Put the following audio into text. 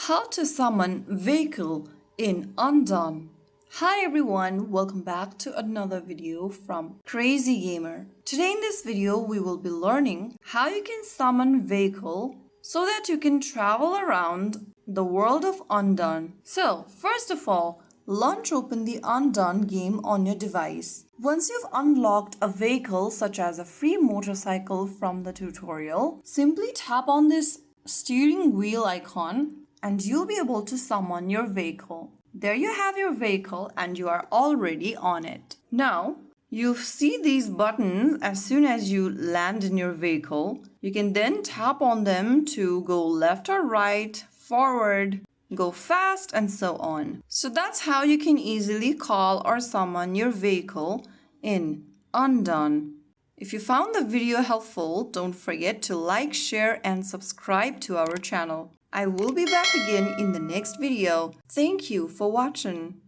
How to summon vehicle in Undawn. Hi everyone, welcome back to another video from Crazy Gamer. Today in this video we will be learning how you can summon vehicle so that you can travel around the world of Undawn. So first of all, launch open the Undawn game on your device. Once you've unlocked a vehicle such as a free motorcycle from the tutorial, simply tap on this steering wheel icon and you'll be able to summon your vehicle. There you have your vehicle and you are already on it. Now, you'll see these buttons as soon as you land in your vehicle. You can then tap on them to go left or right, forward, go fast, and so on. So that's how you can easily call or summon your vehicle in Undawn. If you found the video helpful, don't forget to like, share, and subscribe to our channel. I will be back again in the next video. Thank you for watching.